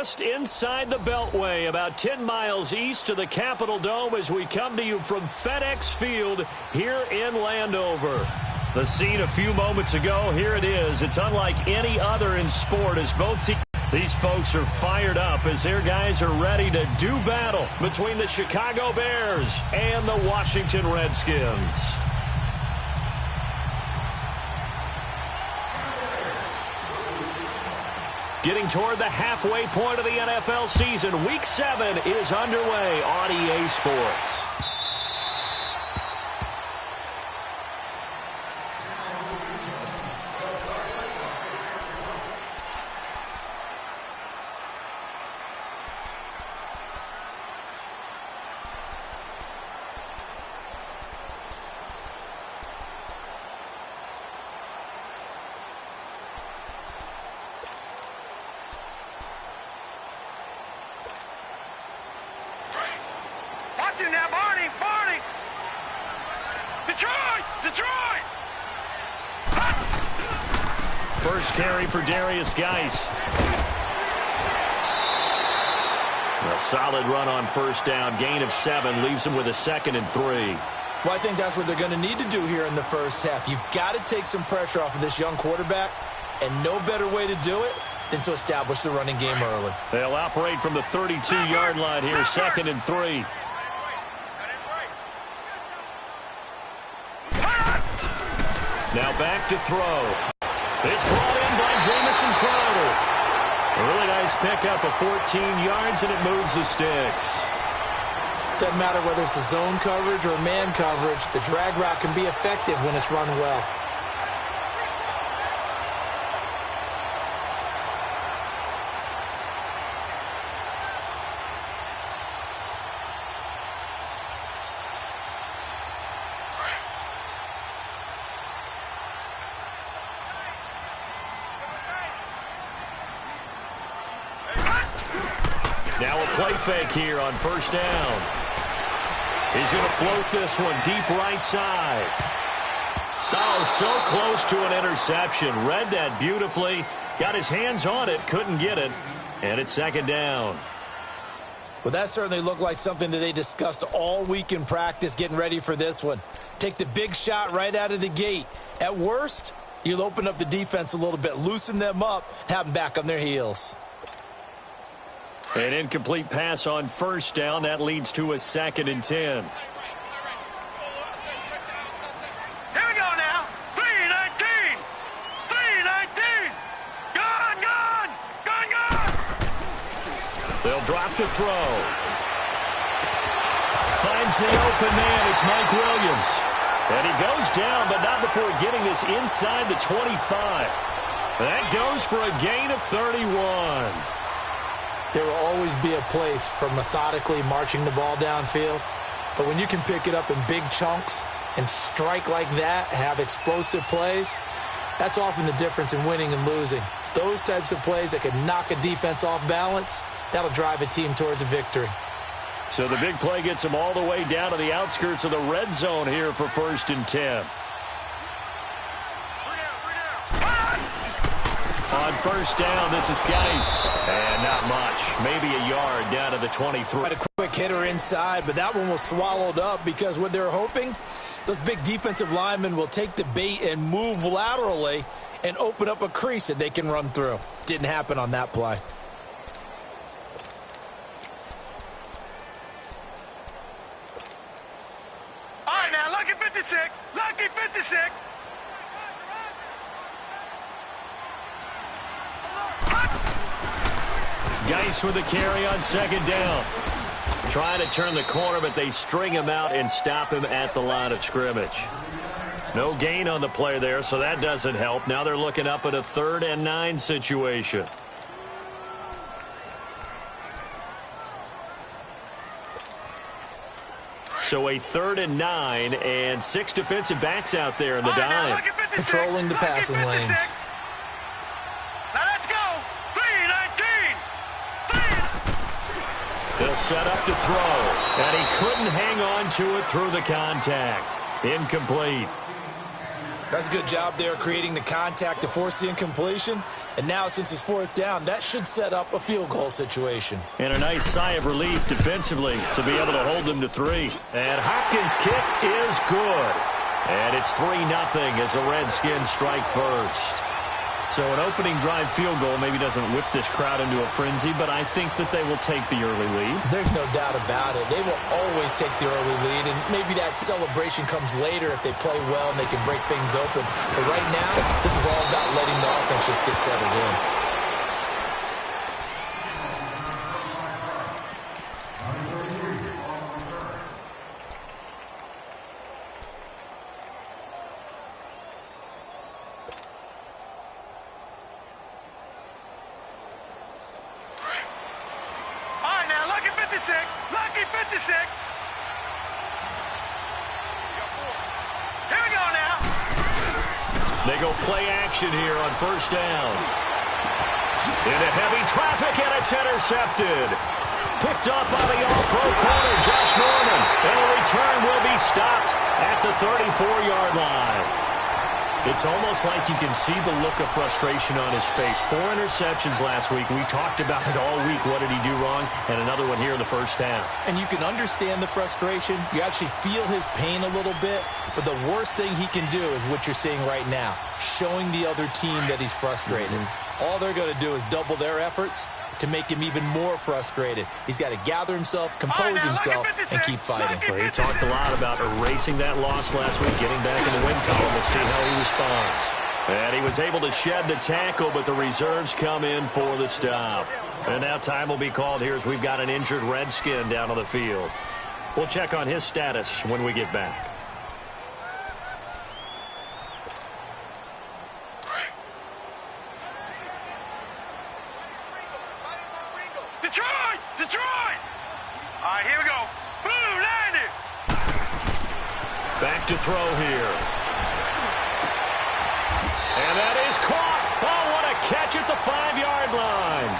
Just inside the Beltway, about 10 miles east of the Capitol Dome as we come to you from FedEx Field here in Landover. The scene a few moments ago, here it is. It's unlike any other in sport as both teams. These folks are fired up as their guys are ready to do battle between the Chicago Bears and the Washington Redskins. Getting toward the halfway point of the NFL season, Week 7 is underway on EA Sports. Now, Barney! Detroit! First carry for Darius Geis. A solid run on first down. Gain of 7 leaves him with a 2nd and 3. Well, I think that's what they're going to need to do here in the first half. You've got to take some pressure off of this young quarterback, and no better way to do it than to establish the running game early. They'll operate from the 32-yard line here, 2nd and 3. Now back to throw. It's brought in by Jamison Crowder. A really nice pickup of 14 yards, and it moves the sticks. Doesn't matter whether it's a zone coverage or man coverage, the drag route can be effective when it's run well. Now a play fake here on first down. He's going to float this one deep right side. Oh, so close to an interception. Read that beautifully. Got his hands on it, couldn't get it. And it's 2nd down. Well, that certainly looked like something that they discussed all week in practice getting ready for this one. Take the big shot right out of the gate. At worst, you'll open up the defense a little bit, loosen them up, have them back on their heels. An incomplete pass on first down. That leads to a 2nd and 10. Here we go now. 3-19. Gone. They'll drop to throw. Finds the open man. It's Mike Williams. And he goes down, but not before getting this inside the 25. That goes for a gain of 31. There will always be a place for methodically marching the ball downfield. But when you can pick it up in big chunks and strike like that, have explosive plays, that's often the difference in winning and losing. Those types of plays that can knock a defense off balance, that'll drive a team towards a victory. So the big play gets them all the way down to the outskirts of the red zone here for 1st and 10. On first down, this is Geis. And not much. Maybe a yard down to the 23. Had a quick hitter inside, but that one was swallowed up because what they're hoping, those big defensive linemen will take the bait and move laterally and open up a crease that they can run through. Didn't happen on that play. All right, now, lucky 56. Lucky 56. Geis with a carry on 2nd down. Trying to turn the corner, but they string him out and stop him at the line of scrimmage. No gain on the play there, so that doesn't help. Now they're looking up at a 3rd and 9 situation. So a 3rd and 9, and 6 defensive backs out there in the dime. Patrolling the passing lanes. Now let's go. 3-19. They'll set up to throw, and he couldn't hang on to it through the contact. Incomplete. That's a good job there creating the contact to force the incompletion. And now, since it's fourth down, that should set up a field goal situation. And a nice sigh of relief defensively to be able to hold them to 3. And Hopkins' kick is good. And it's 3-0 as the Redskins strike first. So an opening drive field goal maybe doesn't whip this crowd into a frenzy, but I think that they will take the early lead. There's no doubt about it. They will always take the early lead, and maybe that celebration comes later if they play well and they can break things open. But right now, this is all about letting the offense just get settled in. Lucky 56. Here we go now. They go play action here on first down. Into heavy traffic, and it's intercepted. Picked up by the all-pro corner, Josh Norman. And the return will be stopped at the 34-yard line. It's almost like you can see the look of frustration on his face. 4 interceptions last week. We talked about it all week. What did he do wrong? And another one here in the first half. And you can understand the frustration. You actually feel his pain a little bit. But the worst thing he can do is what you're seeing right now, showing the other team that he's frustrated. All they're going to do is double their efforts to make him even more frustrated. He's got to gather himself, compose himself, and keep fighting. Well, he talked a lot about erasing that loss last week, getting back in the win column. We'll see how he responds. And he was able to shed the tackle, but the reserves come in for the stop. And now time will be called here as we've got an injured Redskin down on the field. We'll check on his status when we get back. Detroit! All right, here we go. Boom, landed. Back to throw here. And that is caught. Oh, what a catch at the 5-yard line.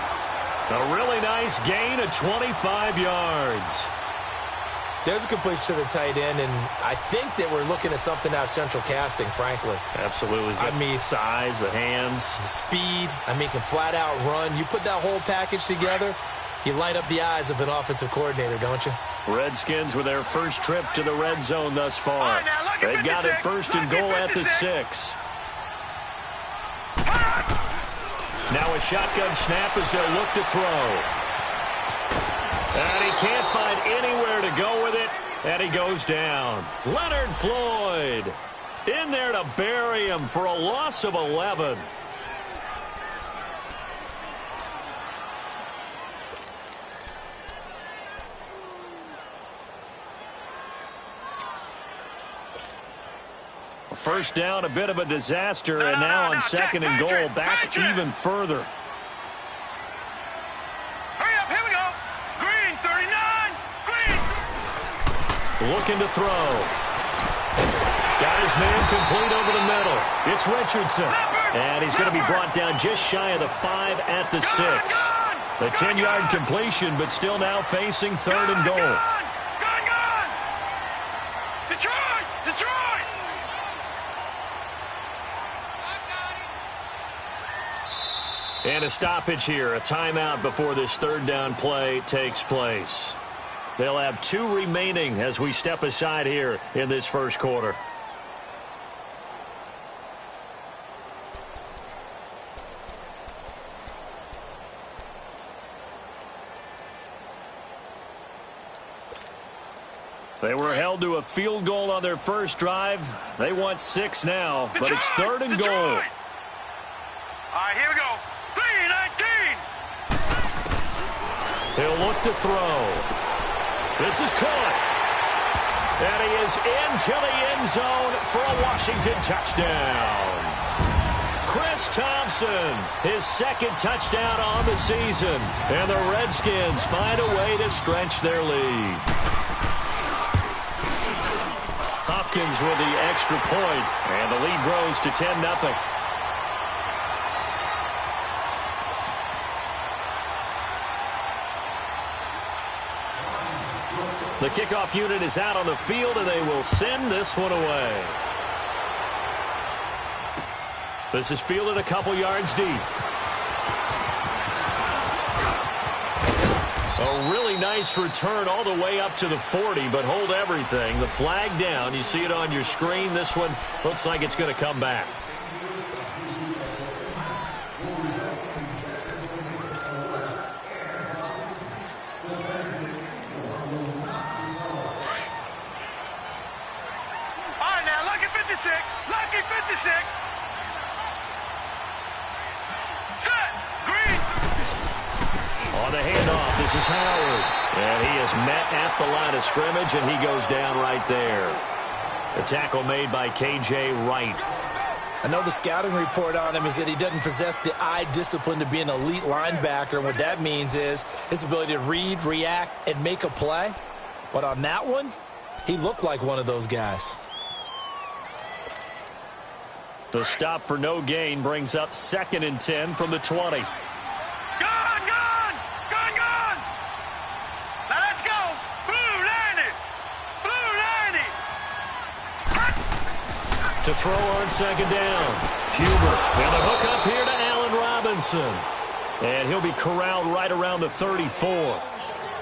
A really nice gain of 25 yards. There's a completion to the tight end, and I think that we're looking at something out of central casting, frankly. Absolutely. I mean, size, the hands. Speed. I mean, can flat out run. You put that whole package together, you light up the eyes of an offensive coordinator, don't you? Redskins with their first trip to the red zone thus far. Right, now, they've got it first and goal at the 6. Now a shotgun snap as they'll look to throw. And he can't find anywhere to go with it, and he goes down. Leonard Floyd in there to bury him for a loss of 11. First down, a bit of a disaster, and now on second and goal, back even further. Hurry up, here we go. Green, 39, Green. Looking to throw. Got his man complete over the middle. It's Richardson. And he's going to be brought down just shy of the 5 at the 6. A 10-yard completion, but still now facing third and goal. Gone. Detroit. And a stoppage here, a timeout before this third down play takes place. They'll have 2 remaining as we step aside here in this first quarter. They were held to a field goal on their first drive. They want 6 now, but it's third and goal. All right, here we go. 3-19. He'll look to throw. This is caught. And he is into the end zone for a Washington touchdown. Chris Thompson, his second touchdown on the season. And the Redskins find a way to stretch their lead. Hopkins with the extra point, and the lead grows to 10-0. The kickoff unit is out on the field, and they will send this one away. This is fielded a couple yards deep. nice return all the way up to the 40, but hold everything. The flag down. You see it on your screen. This one looks like it's going to come back. All right, now, lucky 56. Lucky 56. Set. Green. On the handoff, this is Howard. And he is met at the line of scrimmage, and he goes down right there. The tackle made by K.J. Wright. I know the scouting report on him is that he doesn't possess the eye discipline to be an elite linebacker, and what that means is his ability to read, react, and make a play. But on that one, he looked like one of those guys. The stop for no gain brings up 2nd and 10 from the 20. To throw on 2nd down. Huber. And a hook up here to Allen Robinson. And he'll be corralled right around the 34.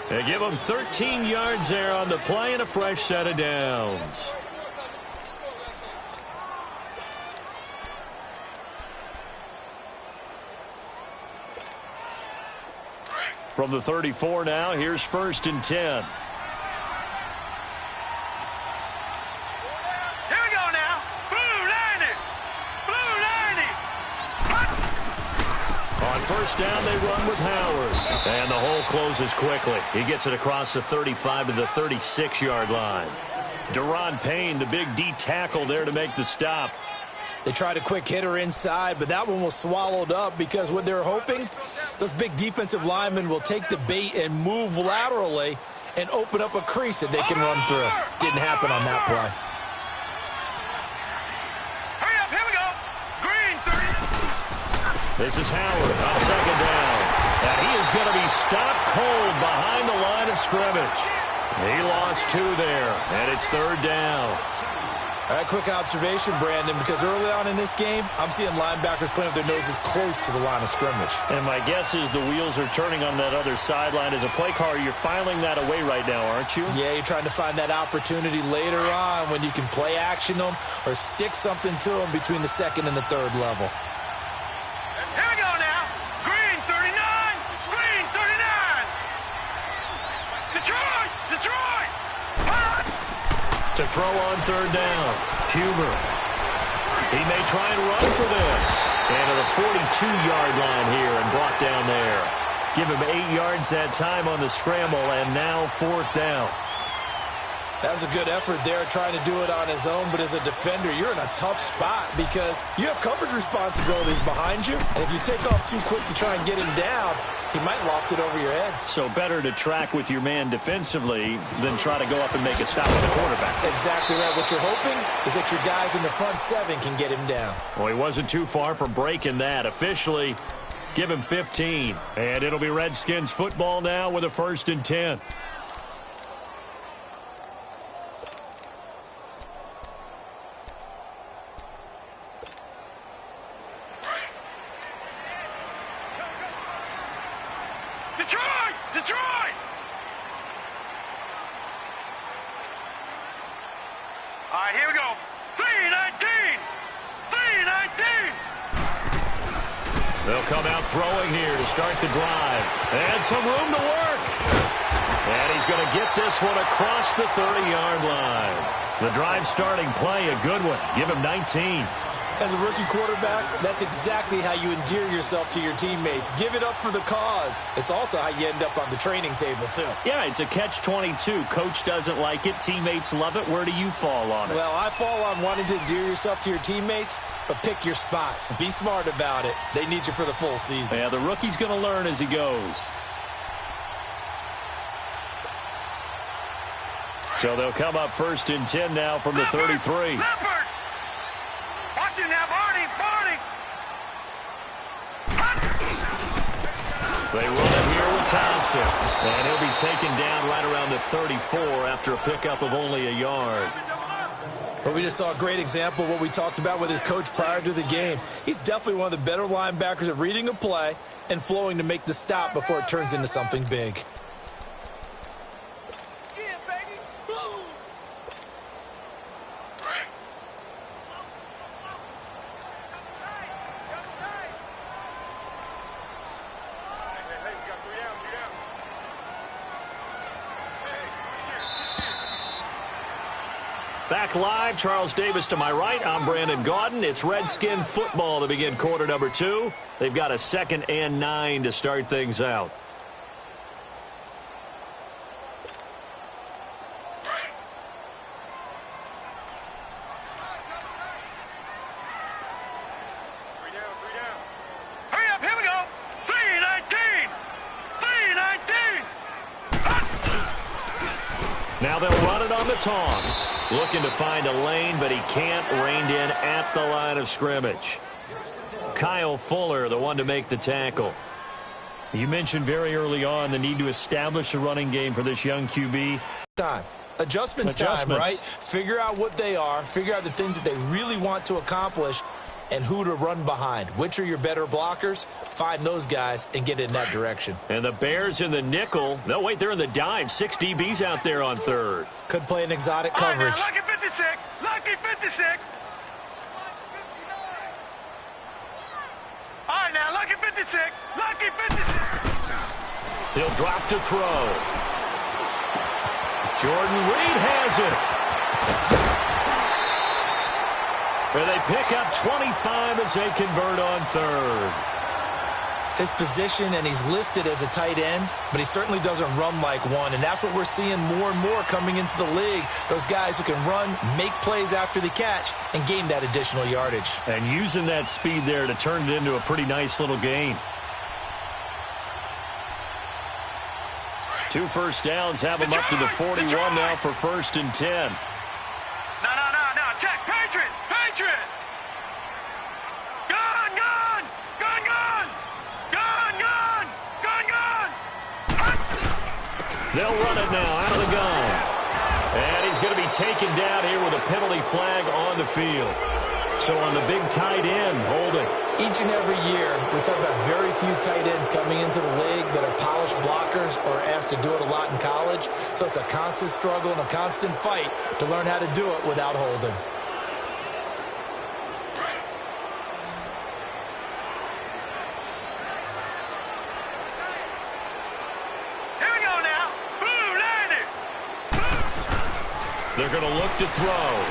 They give him 13 yards there on the play and a fresh set of downs. From the 34 now, here's 1st and 10. First down, they run with Howard. And the hole closes quickly. He gets it across the 35 to the 36-yard line. Deron Payne, the big D tackle there to make the stop. They tried a quick hitter inside, but that one was swallowed up because what they're hoping, those big defensive linemen will take the bait and move laterally and open up a crease that they can run through. Didn't happen on that play. This is Howard on 2nd down. And he is going to be stopped cold behind the line of scrimmage. He lost 2 there, and it's 3rd down. All right, quick observation, Brandon, because early on in this game, I'm seeing linebackers playing with their noses close to the line of scrimmage. And my guess is the wheels are turning on that other sideline. As a play caller, you're filing that away right now, aren't you? Yeah, you're trying to find that opportunity later on when you can play action them or stick something to them between the 2nd and the 3rd level. To throw on 3rd down. Huber. He may try and run for this. And to the 42-yard line here and brought down there. Give him 8 yards that time on the scramble, and now 4th down. That was a good effort there, trying to do it on his own. But as a defender, you're in a tough spot because you have coverage responsibilities behind you. And if you take off too quick to try and get him down, he might loft it over your head. So better to track with your man defensively than try to go up and make a stop with the quarterback. Exactly right. What you're hoping is that your guys in the front 7 can get him down. Well, he wasn't too far from breaking that. Officially, give him 15. And it'll be Redskins football now with a 1st and 10. Detroit! All right, here we go. 3-19! 3-19! They'll come out throwing here to start the drive. And some room to work. And he's going to get this one across the 30-yard line. The drive starting play, a good one. Give him 19. As a rookie quarterback, that's exactly how you endear yourself to your teammates. Give it up for the cause. It's also how you end up on the training table, too. Yeah, it's a catch-22. Coach doesn't like it. Teammates love it. Where do you fall on it? Well, I fall on wanting to endear yourself to your teammates, but pick your spots. Be smart about it. They need you for the full season. Yeah, the rookie's going to learn as he goes. So they'll come up 1st and 10 now from the 33. Leopard! Watch him now, Barney! They run it here with Thompson. And he'll be taken down right around the 34 after a pickup of only a yard. But we just saw a great example of what we talked about with his coach prior to the game. He's definitely one of the better linebackers at reading a play and flowing to make the stop before it turns into something big. Back live, Charles Davis to my right. I'm Brandon Gaudin. It's Redskin football to begin quarter number 2. They've got a 2nd and 9 to start things out. Hurry up, here we go. 319. 319. Now they'll run it on the toss. Looking to find a lane, but he can't. Reined in at the line of scrimmage. Kyle Fuller, the one to make the tackle. You mentioned very early on the need to establish a running game for this young QB. Adjustments time, right? Figure out what they are. Figure out the things that they really want to accomplish and who to run behind. Which are your better blockers? Find those guys and get in that direction. And the Bears in the nickel. No, wait, they're in the dime. 6 DBs out there on third. Could play an exotic All right, coverage. now, lucky 56. Lucky 56. All right, now, lucky 56. Lucky 56. He'll drop to throw. Jordan Reed has it. Where they pick up 25 as they convert on third. His position, and he's listed as a tight end, but he certainly doesn't run like one, and that's what we're seeing more and more coming into the league. Those guys who can run, make plays after the catch, and gain that additional yardage. And using that speed there to turn it into a pretty nice little gain. 2 first downs have him up to the 41 now for 1st and 10. No. Check. Patriot. Patriot. Gun. Gun. Gun. Gun. Gun. Gun. Gun. Gun. They'll run it now out of the gun. And he's going to be taken down here with a penalty flag on the field. So on the big tight end, holding. Each and every year, we talk about very few tight ends coming into the league that are polished blockers or asked to do it a lot in college. So it's a constant struggle and a constant fight to learn how to do it without holding. Here we go now. Blue landed. They're going to look to throw.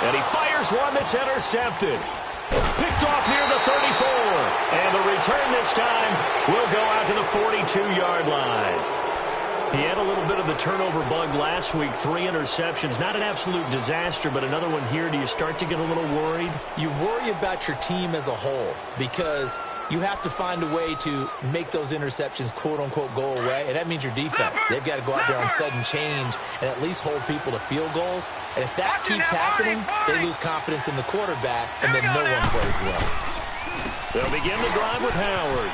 And he fires one that's intercepted. Picked off near the 34. And the return this time will go out to the 42-yard line. He had a little bit of the turnover bug last week. 3 interceptions. Not an absolute disaster, but another one here. Do you start to get a little worried? You worry about your team as a whole because you have to find a way to make those interceptions, quote-unquote, go away. And that means your defense. They've got to go out there on sudden change and at least hold people to field goals. And if that keeps happening, they lose confidence in the quarterback, and then no one plays well. They'll begin the drive with Howard.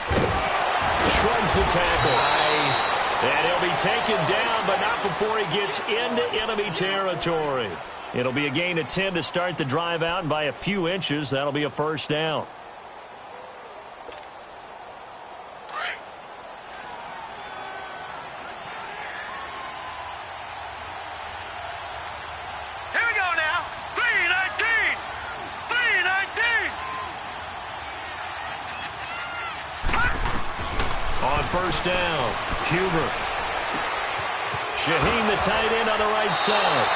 Shrugs the tackle. Nice. And he'll be taken down, but not before he gets into enemy territory. It'll be a gain of 10 to start the drive out, and by a few inches, that'll be a first down. Here we go now. 319. 319. On first down, Huber. Shaheen, the tight end, on the right side.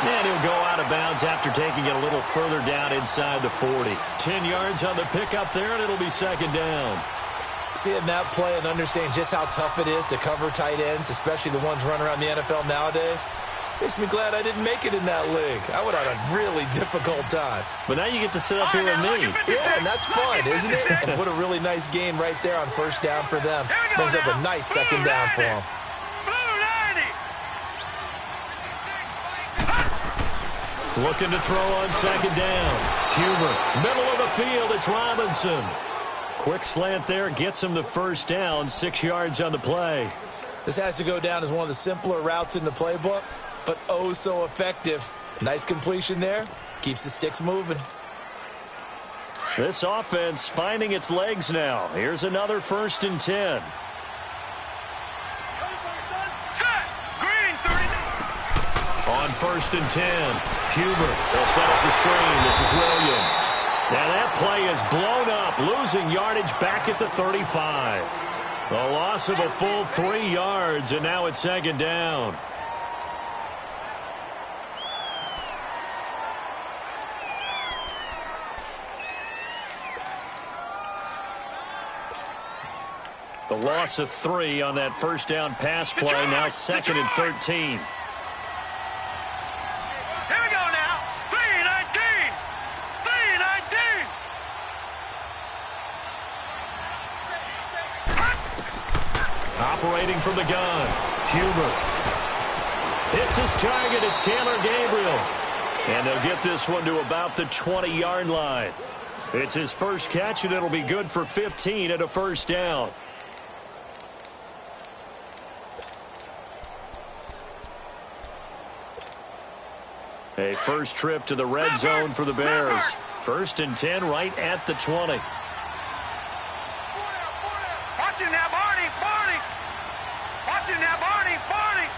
And he'll go out of bounds after taking it a little further down inside the 40. 10 yards on the pickup there, and it'll be 2nd down. Seeing that play and understanding just how tough it is to cover tight ends, especially the ones running around the NFL nowadays, makes me glad I didn't make it in that league. I would have had a really difficult time. But now you get to sit up here with me. Yeah, and that's fun, isn't it? And what a really nice game right there on first down for them. Brings up a nice 2nd down for them. Looking to throw on 2nd down. Huber, middle of the field, it's Robinson. Quick slant there, gets him the first down, 6 yards on the play. This has to go down as one of the simpler routes in the playbook, but oh so effective. Nice completion there, keeps the sticks moving. This offense finding its legs now. Here's another 1st and 10. On 1st and 10, Huber, they'll set up the screen. This is Williams. Now that play is blown up, losing yardage back at the 35. A loss of a full 3 yards, and now it's 2nd down. The loss of 3 on that first down pass play. Now 2nd and 13. Here we go now. 3-19. 3-19. Operating from the gun. Huber. Hits his target. It's Taylor Gabriel. And they'll get this one to about the 20-yard line. It's his first catch, and it'll be good for 15 at a first down. A first trip to the red zone for the Bears. 1st and 10 right at the 20. Watch him now, Barney. Barney. Watch him now, Barney. Barney.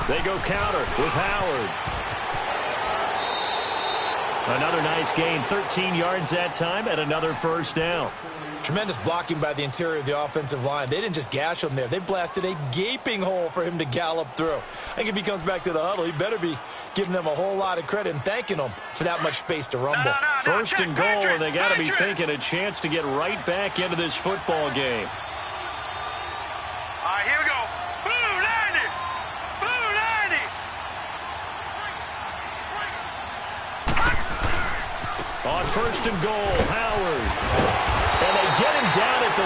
They go counter with Howard. Another nice gain, 13 yards that time, and another first down. Tremendous blocking by the interior of the offensive line. They didn't just gash him there. They blasted a gaping hole for him to gallop through. I think if he comes back to the huddle, he better be giving them a whole lot of credit and thanking them for that much space to rumble. First and goal, and they got to be thinking a chance to get right back into this football game. All right, here we go. Blue 90. Blue 90. On 1st and goal, Howard. And they get him down at the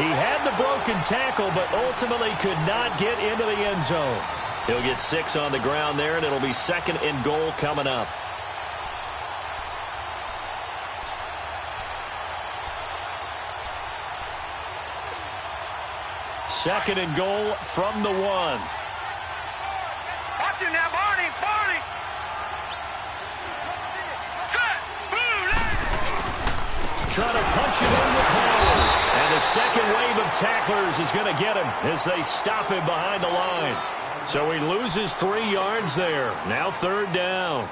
1. He had the broken tackle, but ultimately could not get into the end zone. He'll get 6 on the ground there, and it'll be 2nd and goal coming up. Second and goal from the 1. Watch him now, Barney. Barney. Set. Blue 90. Trying to punch him in with Howard. And the second wave of tacklers is going to get him as they stop him behind the line. So he loses 3 yards there. Now 3rd down.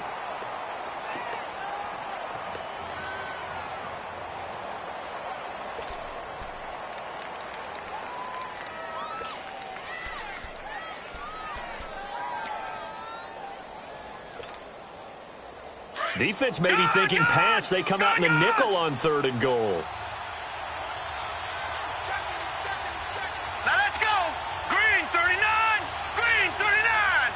Defense may be thinking pass. They come out in the nickel on 3rd and goal. Now let's go. Green 39. Green 39.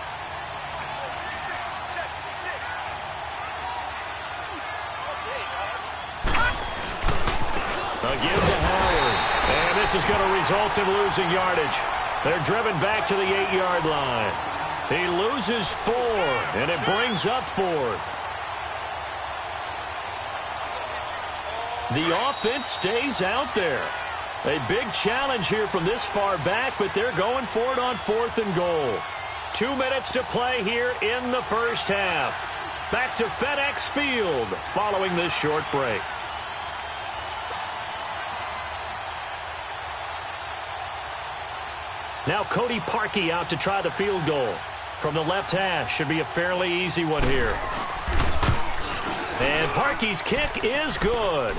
Again to Howard. And this is going to result in losing yardage. They're driven back to the 8-yard line. He loses 4, and it brings up 4th. The offense stays out there. A big challenge here from this far back, but they're going for it on 4th and goal. 2 minutes to play here in the first half. Back to FedEx Field following this short break. Now Cody Parkey out to try the field goal. From the left hash, should be a fairly easy one here. And Parkey's kick is good.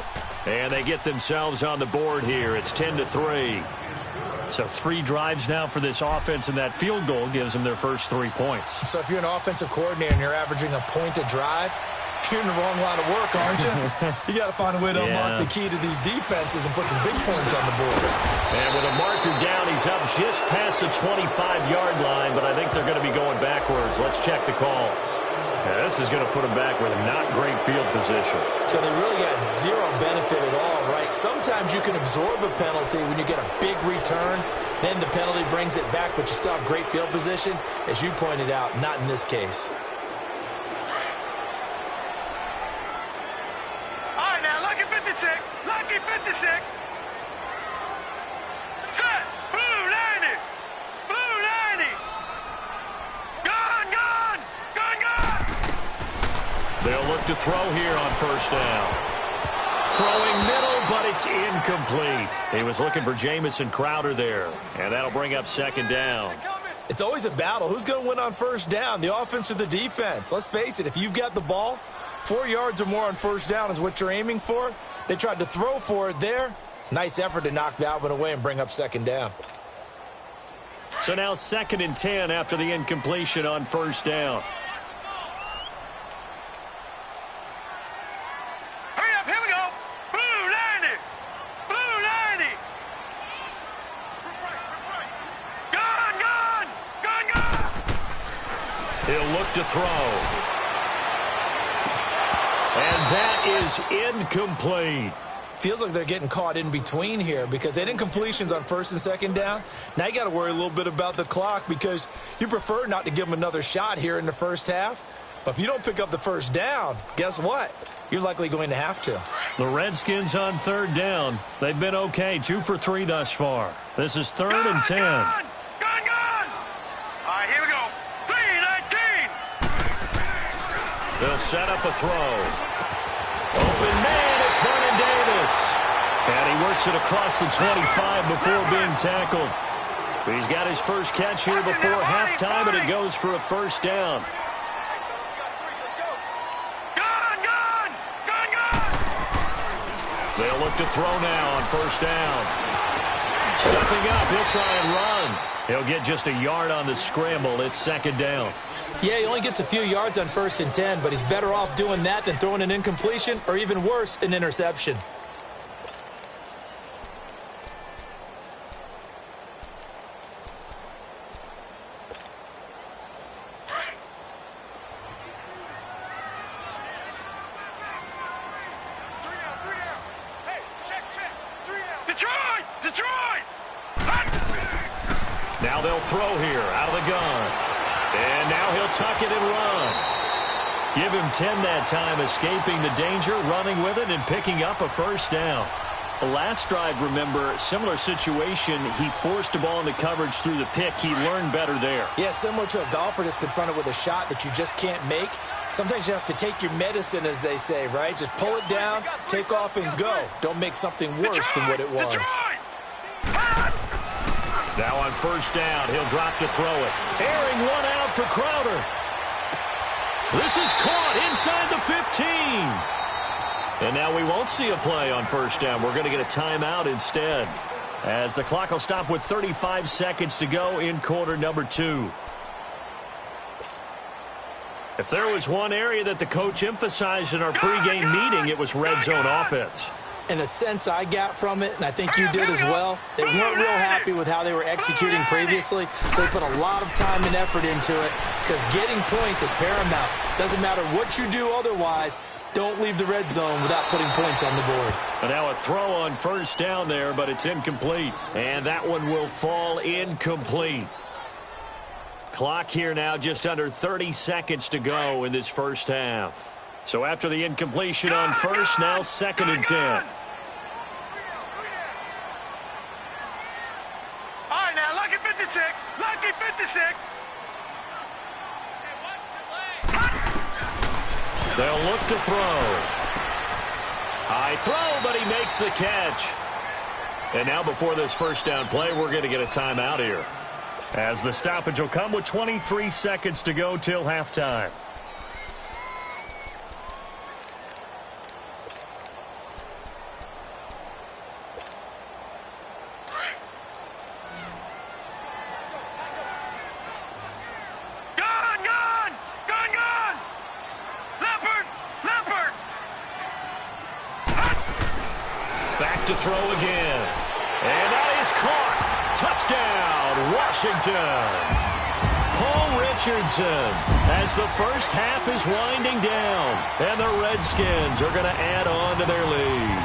And they get themselves on the board here. It's 10-3. So 3 drives now for this offense, and that field goal gives them their first 3 points. So if you're an offensive coordinator and you're averaging a point a drive, you're in the wrong line of work, aren't you? You got to find a way to unlock the key to these defenses and put some big points on the board. And with a marker down, he's up just past the 25-yard line, but I think they're going to be going backwards. Let's check the call. Yeah, this is going to put them back with a not great field position. So they really got 0 benefit at all, right? Sometimes you can absorb a penalty when you get a big return. Then the penalty brings it back, but you still have great field position. As you pointed out, not in this case. All right, now, lucky 56. Lucky 56. Set. Blue 90. Blue 90. Gun, gun. Gun, gun. They'll look to throw here on first down. Throwing middle, but it's incomplete. He was looking for Jamison Crowder there, and that'll bring up 2nd down. It's always a battle. Who's going to win on first down, the offense or the defense? Let's face it, if you've got the ball, 4 yards or more on first down is what you're aiming for. They tried to throw for it there. Nice effort to knock that one away and bring up 2nd down. So now 2nd and 10 after the incompletion on first down. Hurry look to throw. And that is incomplete. Feels like they're getting caught in between here because they didn't completions on first and second down. Now you got to worry a little bit about the clock because you prefer not to give them another shot here in the first half. But if you don't pick up the first down, guess what? You're likely going to have to. The Redskins on third down. They've been okay, 2 for 3 thus far. This is third and 10. Gone! All right, here we go. 3-19. They'll set up a throw. Open man, it's Vernon Davis. And he works it across the 25 before being tackled. He's got his first catch here before halftime, and it goes for a first down. They'll look to throw now on first down. Stepping up, he'll try and run. He'll get just a yard on the scramble. It's second down. Yeah, he only gets a few yards on first and 10, but he's better off doing that than throwing an incompletion or even worse, an interception. Now they'll throw here out of the gun. And now he'll tuck it and run. Give him 10 that time, escaping the danger, running with it, and picking up a first down. The last drive, remember, similar situation. He forced the ball into coverage through the pick. He learned better there. Yeah, similar to a golfer that's confronted with a shot that you just can't make. Sometimes you have to take your medicine, as they say, right? Just pull it down, take off, and go. Don't make something worse than what it was. Now on first down, he'll drop to throw it. Airing one out for Crowder. This is caught inside the 15. And now we won't see a play on first down. We're going to get a timeout instead, as the clock will stop with 35 seconds to go in quarter number 2. If there was one area that the coach emphasized in our pregame meeting, it was red zone offense. And the sense I got from it, and I think you did as well, they weren't real happy with how they were executing previously, so they put a lot of time and effort into it because getting points is paramount. Doesn't matter what you do otherwise, don't leave the red zone without putting points on the board. And now a throw on first down there, but it's incomplete. And that one will fall incomplete. Clock here now just under 30 seconds to go in this first half. So after the incompletion on first, now second and 10. All right, now, lucky 56. Lucky 56. They'll look to throw. High throw, but he makes the catch. And now before this first down play, we're going to get a timeout here, as the stoppage will come with 23 seconds to go till halftime. To throw again. And that is caught. Touchdown, Washington. Paul Richardson, as the first half is winding down, and the Redskins are going to add on to their lead.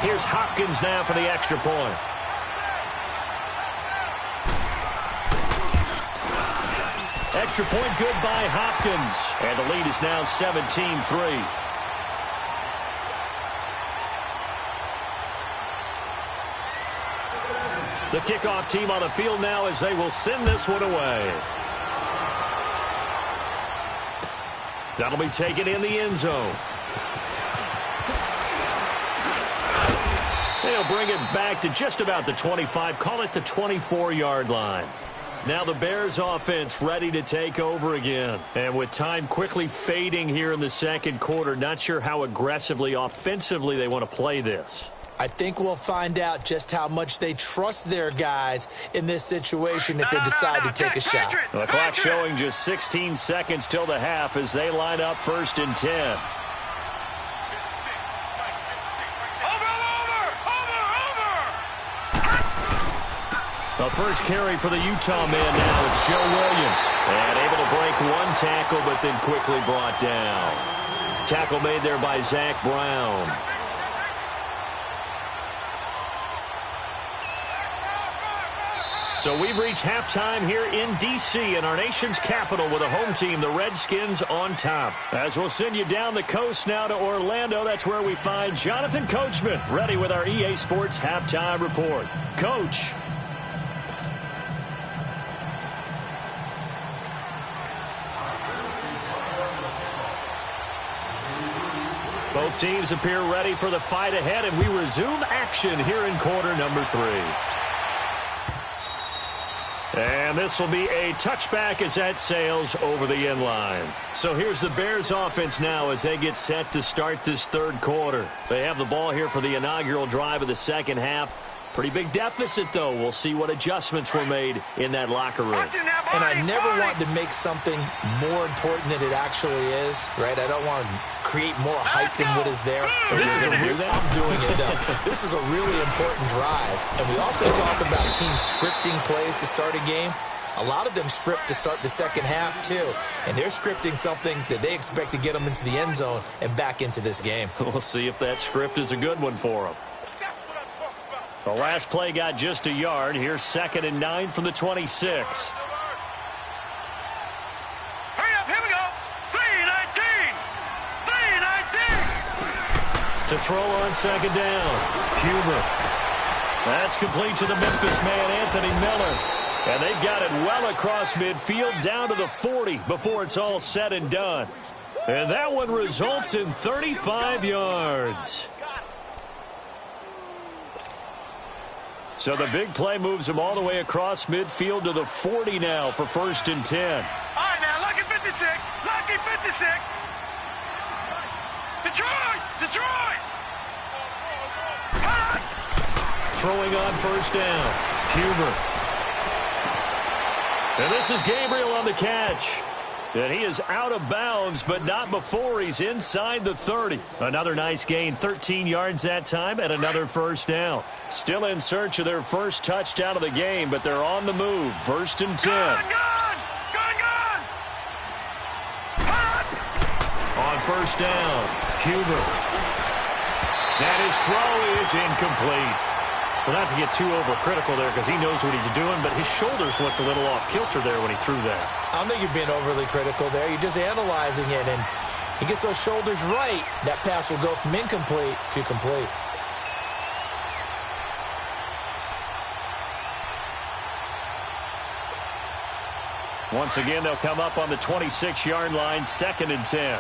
Here's Hopkins now for the extra point. Extra point good by Hopkins, and the lead is now 17-3. The kickoff team on the field now as they will send this one away. That'll be taken in the end zone. They'll bring it back to just about the 25, call it the 24-yard line. Now the Bears offense ready to take over again. And with time quickly fading here in the second quarter, not sure how aggressively, offensively they want to play this. I think we'll find out just how much they trust their guys in this situation if they decide to take a shot. The clock showing just 16 seconds till the half as they line up first and 10. A first carry for the Utah man now. It's Joe Williams. And able to break one tackle, but then quickly brought down. Tackle made there by Zach Brown. So we've reached halftime here in D.C. in our nation's capital with a home team, the Redskins, on top. As we'll send you down the coast now to Orlando, that's where we find Jonathan Coachman, ready with our EA Sports halftime report. Coach. Both teams appear ready for the fight ahead, and we resume action here in quarter number 3. And this will be a touchback as that sails over the end line. So here's the Bears offense now as they get set to start this third quarter. They have the ball here for the inaugural drive of the second half. Pretty big deficit, though. We'll see what adjustments were made in that locker room. And I never want to make something more important than it actually is, right? I don't want to create more hype than what is there. But this is I'm doing it, though. This is a really important drive. And we often talk about teams scripting plays to start a game. A lot of them script to start the second half, too. And they're scripting something that they expect to get them into the end zone and back into this game. We'll see if that script is a good one for them. The last play got just a yard. Here's 2nd and 9 from the 26. Hurry up, here we go. 3-19. 3-19. To throw on 2nd down. Huber. That's complete to the Memphis man, Anthony Miller. And they've got it well across midfield down to the 40 before it's all said and done. And that one results in 35 yards. So the big play moves him all the way across midfield to the 40 now for 1st and 10. All right, now, lucky 56. Lucky 56. Detroit! Detroit! Throwing on 1st down. Huber. And this is Gabriel on the catch. And he is out of bounds, but not before he's inside the 30. Another nice gain, 13 yards that time, and another 1st down. Still in search of their first touchdown of the game, but they're on the move. 1st and 10. Gun! On 1st down, Huber. And his throw is incomplete. Well, not to get too overcritical there because he knows what he's doing, but his shoulders looked a little off kilter there when he threw that. I don't think you're being overly critical there. You're just analyzing it, and he gets those shoulders right. That pass will go from incomplete to complete. Once again, they'll come up on the 26-yard line, 2nd and 10.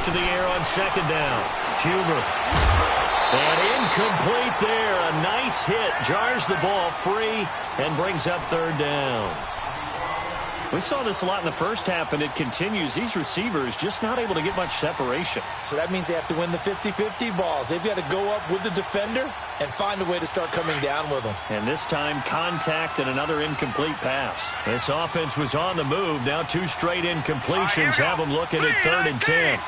To the air on 2nd down. Huber. And incomplete there. A nice hit. Jars the ball free and brings up 3rd down. We saw this a lot in the first half, and it continues. These receivers just not able to get much separation. So that means they have to win the 50-50 balls. They've got to go up with the defender and find a way to start coming down with them. And this time, contact and another incomplete pass. This offense was on the move. Now 2 straight incompletions have them looking at 3rd and 10.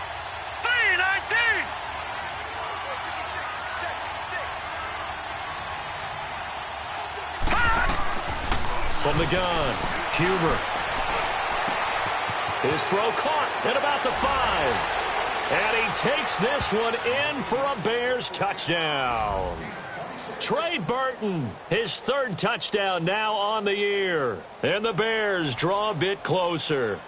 From the gun, Huber. His throw caught at about the 5. And he takes this one in for a Bears touchdown. Trey Burton, his 3rd touchdown now on the year. And the Bears draw a bit closer.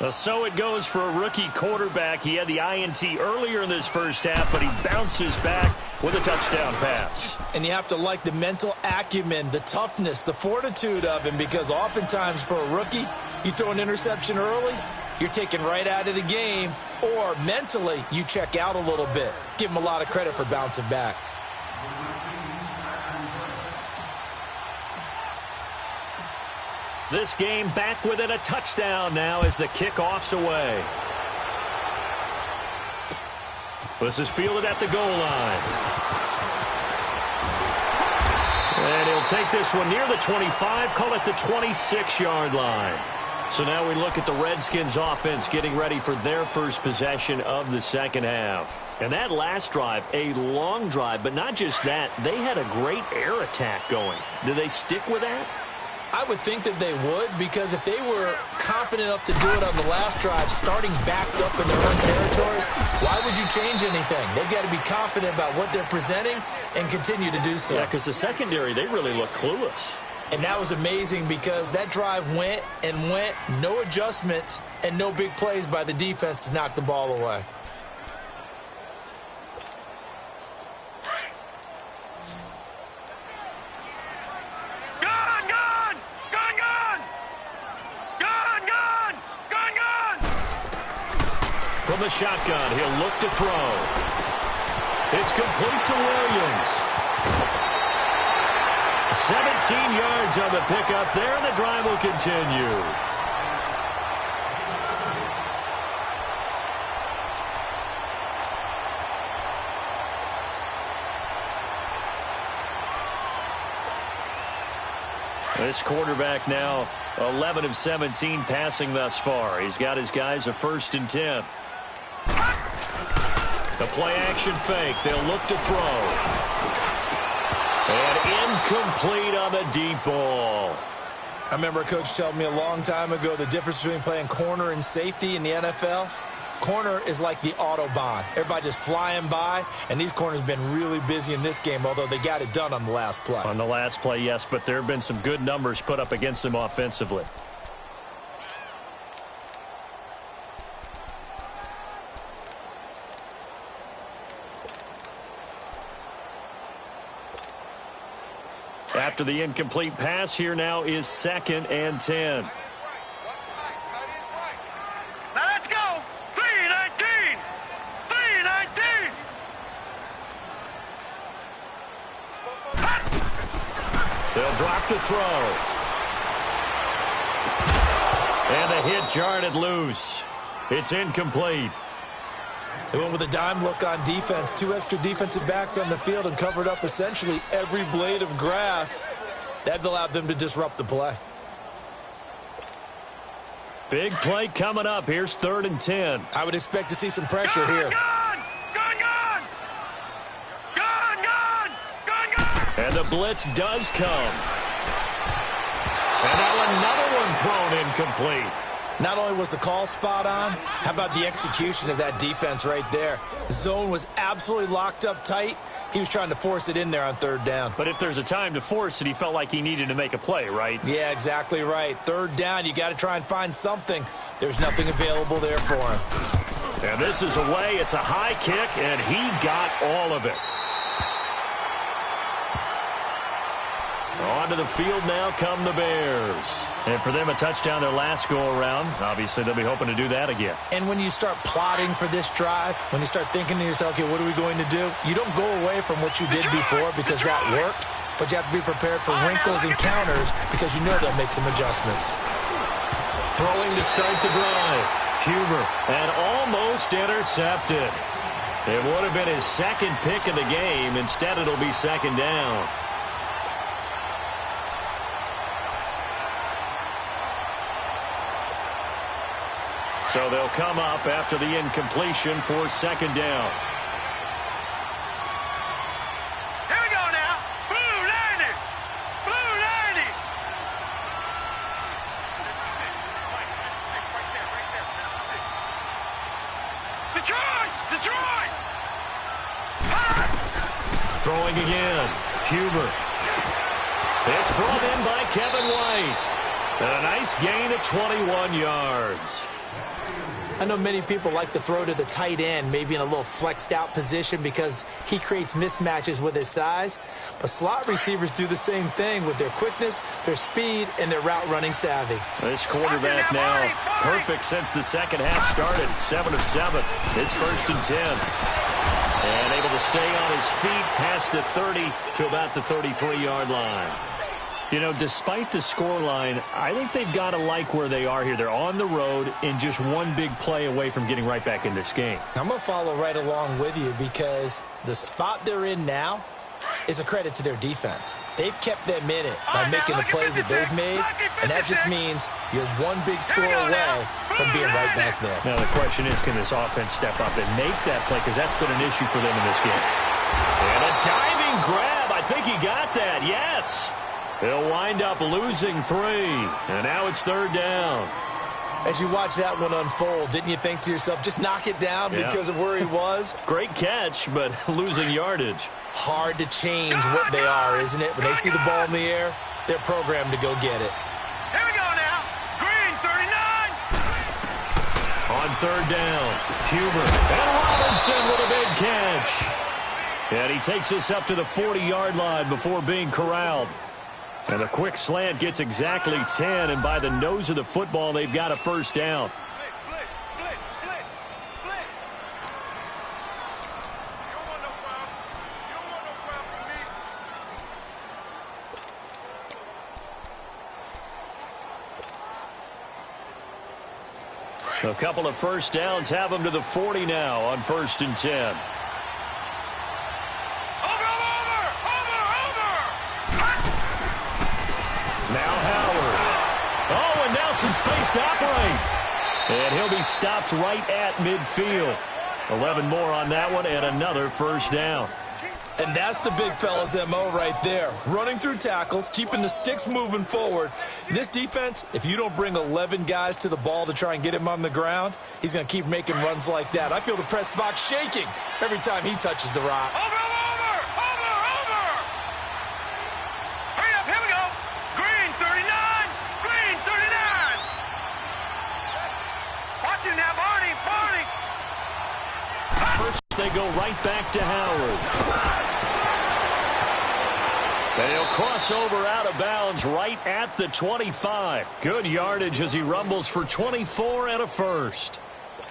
So it goes for a rookie quarterback. He had the INT earlier in this first half, but he bounces back with a touchdown pass. And you have to like the mental acumen, the toughness, the fortitude of him, because oftentimes for a rookie, you throw an interception early, you're taken right out of the game, or mentally you check out a little bit. Give him a lot of credit for bouncing back. This game back within a touchdown now as the kickoff's away. This is fielded at the goal line. And he'll take this one near the 25, call it the 26-yard line. So now we look at the Redskins offense getting ready for their first possession of the second half. And that last drive, a long drive, but not just that, they had a great air attack going. Do they stick with that? I would think that they would, because if they were confident enough to do it on the last drive, starting backed up in their own territory, why would you change anything? They've got to be confident about what they're presenting and continue to do so. Yeah, because the secondary, they really look clueless. And that was amazing because that drive went and went, no adjustments and no big plays by the defense to knock the ball away. From the shotgun, he'll look to throw. It's complete to Williams. 17 yards on the pickup there, and the drive will continue. This quarterback now 11 of 17 passing thus far. He's got his guys a 1st and 10. The play-action fake. They'll look to throw. And incomplete on the deep ball. I remember a coach telling me a long time ago the difference between playing corner and safety in the NFL. Corner is like the Autobahn. Everybody just flying by, and these corners have been really busy in this game, although they got it done on the last play. On the last play, yes, but there have been some good numbers put up against them offensively. After the incomplete pass, here now is 2nd and 10. Now let's go. 3-19. 3-19. They'll drop to throw. And the hit jarred loose. It's incomplete. They went with a dime look on defense. 2 extra defensive backs on the field and covered up essentially every blade of grass. That allowed them to disrupt the play. Big play coming up. Here's 3rd and 10. I would expect to see some pressure here. And the blitz does come. And now another one thrown incomplete. Not only was the call spot on, how about the execution of that defense right there? The zone was absolutely locked up tight. He was trying to force it in there on 3rd down. But if there's a time to force it, he felt like he needed to make a play, right? Yeah, exactly right. 3rd down, you got to try and find something. There's nothing available there for him. And this is away. It's a high kick, and he got all of it. Onto the field now come the Bears. And for them, a touchdown their last go-around. Obviously, they'll be hoping to do that again. And when you start plotting for this drive, when you start thinking to yourself, okay, what are we going to do? You don't go away from what you did before because that worked, but you have to be prepared for wrinkles and counters because you know they'll make some adjustments. Throwing to start the drive. Huber, and almost intercepted. It would have been his 2nd pick of the game. Instead, it'll be 2nd down. So they'll come up after the incompletion for 2nd down. Here we go now. Blue 90. Blue 90. Detroit. Detroit. Throwing again. Huber. It's brought in by Kevin White. And a nice gain at 21 yards. I know many people like to throw to the tight end, maybe in a little flexed out position because he creates mismatches with his size. But slot receivers do the same thing with their quickness, their speed, and their route running savvy. This quarterback now perfect since the second half started. 7 of 7. It's 1st and 10. And able to stay on his feet past the 30 to about the 33-yard line. You know, despite the scoreline, I think they've got to like where they are here. They're on the road and just one big play away from getting right back in this game. I'm going to follow right along with you because the spot they're in now, is a credit to their defense. They've kept them in it by making the plays that they've made, and that just means you're one big score away from being right back there. Now the question is, can this offense step up and make that play? Because that's been an issue for them in this game. And a diving grab. I think he got that. Yes. They'll wind up losing 3. And now it's 3rd down. As you watch that one unfold, didn't you think to yourself, just knock it down because of where he was? Great catch, but losing yardage. Hard to change what they are, isn't it? When they see the ball in the air, they're programmed to go get it. Here we go now. Green, 39. On 3rd down, Huber and Robinson with a big catch. And he takes us up to the 40-yard line before being corralled. And a quick slant gets exactly 10, and by the nose of the football, they've got a 1st down. A couple of 1st downs have them to the 40 now on 1st and 10. Now Howard. Oh, and now some space to operate. And he'll be stopped right at midfield. 11 more on that one and another 1st down. And that's the big fella's MO right there. Running through tackles, keeping the sticks moving forward. This defense, if you don't bring 11 guys to the ball to try and get him on the ground, he's going to keep making runs like that. I feel the press box shaking every time he touches the rock. Over. Hurry up, here we go. Green, 39. Green, 39. Watch it now, Barney. First, they go right back to Howard. They'll cross over out of bounds right at the 25. Good yardage as he rumbles for 24 and a 1st.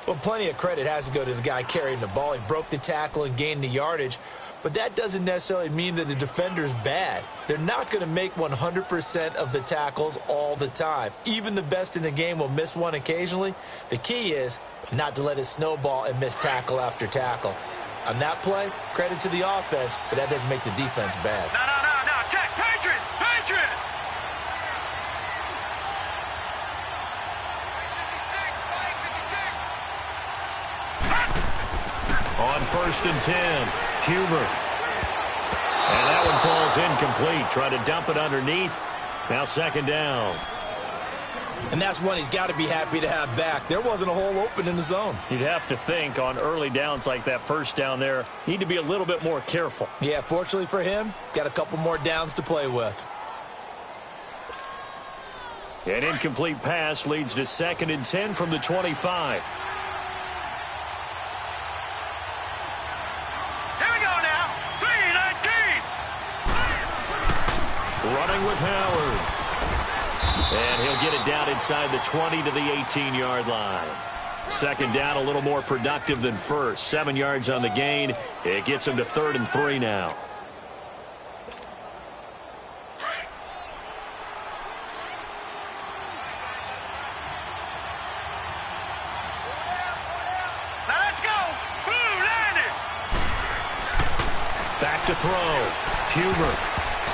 Well, plenty of credit has to go to the guy carrying the ball. He broke the tackle and gained the yardage. But that doesn't necessarily mean that the defender's bad. They're not going to make 100% of the tackles all the time. Even the best in the game will miss one occasionally. The key is not to let it snowball and miss tackle after tackle. On that play, credit to the offense, but that doesn't make the defense bad. No. Check. Patriot. On 1st and 10, Huber. And that one falls incomplete. Try to dump it underneath. Now 2nd down. And that's one he's got to be happy to have back. There wasn't a hole open in the zone. You'd have to think on early downs like that 1st down there, need to be a little bit more careful. Yeah, fortunately for him, got a couple more downs to play with. An incomplete pass leads to 2nd and 10 from the 25. Here we go now. 3-19. Running with Howard. And he'll get it down inside the 20 to the 18-yard line. 2nd down, a little more productive than 1st. 7 yards on the gain. It gets him to 3rd and 3 now. Now let's go. Blue landed. Back to throw. Huber.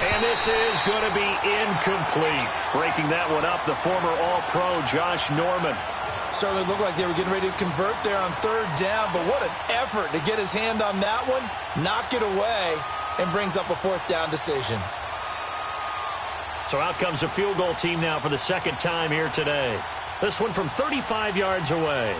And this is going to be incomplete. Breaking that one up, the former All-Pro Josh Norman. Certainly looked like they were getting ready to convert there on 3rd down, but what an effort to get his hand on that one, knock it away, and brings up a 4th down decision. So out comes a field goal team now for the 2nd time here today. This one from 35 yards away.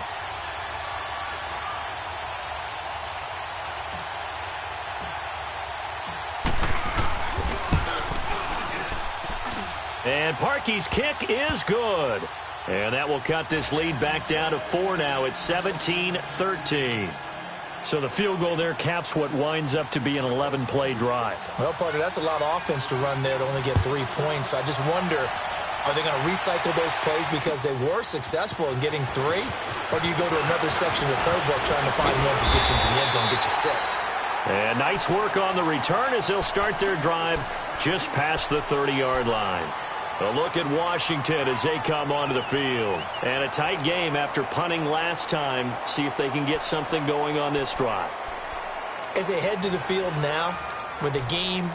And Parkey's kick is good. And that will cut this lead back down to 4 now. It's 17-13. So the field goal there caps what winds up to be an 11-play drive. Well, partner, that's a lot of offense to run there to only get 3 points. So I just wonder, are they going to recycle those plays because they were successful in getting 3? Or do you go to another section of the playbook trying to find ones that get you into the end zone and get you 6? And nice work on the return as they'll start their drive just past the 30-yard line. A look at Washington as they come onto the field. And a tight game after punting last time. See if they can get something going on this drive. As they head to the field now, with the game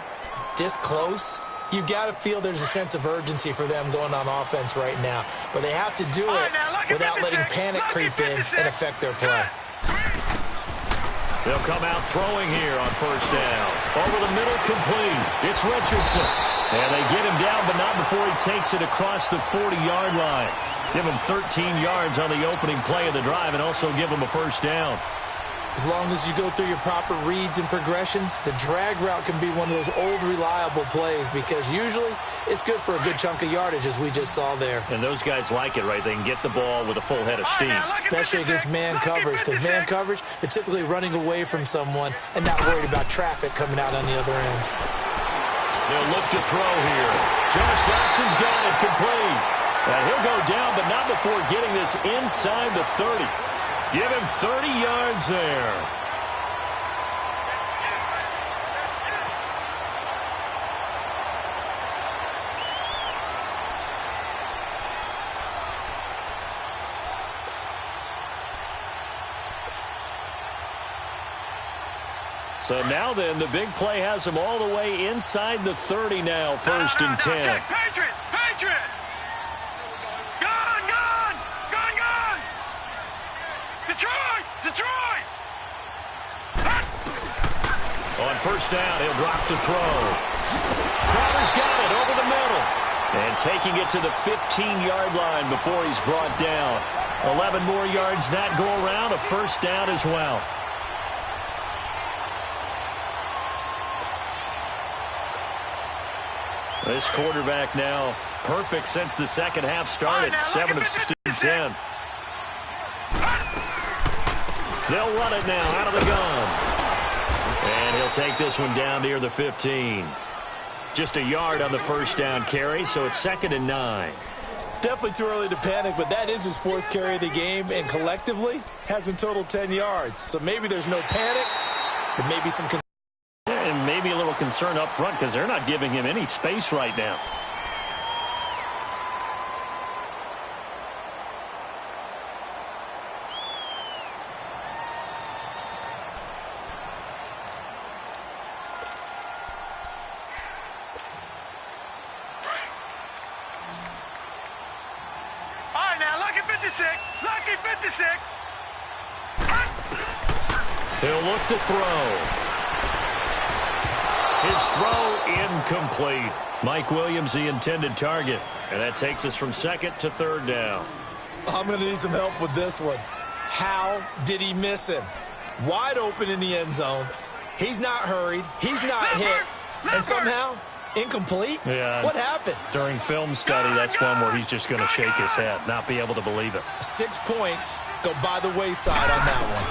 this close, you've got to feel there's a sense of urgency for them going on offense right now. But they have to do it without letting panic creep in and affect their play. They'll come out throwing here on first down. Over the middle, complete. It's Richardson. And they get him down, but not before he takes it across the 40-yard line. Give him 13 yards on the opening play of the drive and also give him a first down. As long as you go through your proper reads and progressions, the drag route can be one of those old, reliable plays because usually it's good for a good chunk of yardage, as we just saw there. And those guys like it, right? They can get the ball with a full head of steam. Especially against man coverage, because man coverage, they're typically running away from someone and not worried about traffic coming out on the other end. They'll look to throw here. Josh Dotson's got it complete. And he'll go down, but not before getting this inside the 30. Give him 30 yards there. So now then, the big play has him all the way inside the 30 now, first and 10. Check. Patriot! Gone! Detroit! On first down, he'll drop to throw. Crowder's got it over the middle. And taking it to the 15-yard line before he's brought down. 11 more yards that go around, a first down as well. This quarterback now perfect since the second half started. 7 of 10. They'll run it now out of the gun. And he'll take this one down near the 15. Just a yard on the first down carry, so it's 2nd and 9. Definitely too early to panic, but that is his 4th carry of the game, and collectively has in total 10 yards. So maybe there's no panic, but maybe some concern. And maybe a little concern up front because they're not giving him any space right now. Lucky 56. He'll look to throw. His throw incomplete. Mike Williams, the intended target. And that takes us from 2nd to 3rd down. I'm going to need some help with this one. How did he miss him? Wide open in the end zone. He's not hurried. He's not hit. And somehow, incomplete? Yeah. What happened? During film study, that's one where he's just going to shake his head, not be able to believe it. 6 points go by the wayside on that one.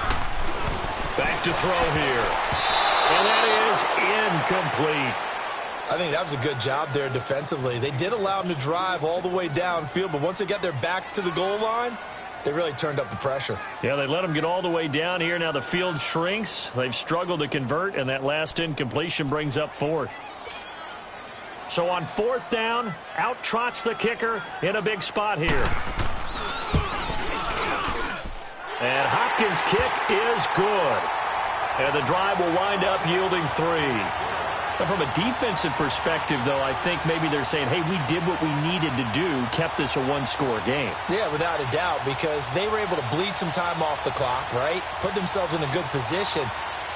Back to throw here. And that is incomplete. I think that was a good job there defensively. They did allow him to drive all the way downfield, but once they got their backs to the goal line, they really turned up the pressure. Yeah, they let him get all the way down here. Now the field shrinks. They've struggled to convert, and that last incompletion brings up 4th. So on 4th down, out trots the kicker in a big spot here. And Hopkins' kick is good. And the drive will wind up yielding 3. And from a defensive perspective, though, I think maybe they're saying, hey, we did what we needed to do, kept this a one-score game. Yeah, without a doubt, because they were able to bleed some time off the clock, right? Put themselves in a good position,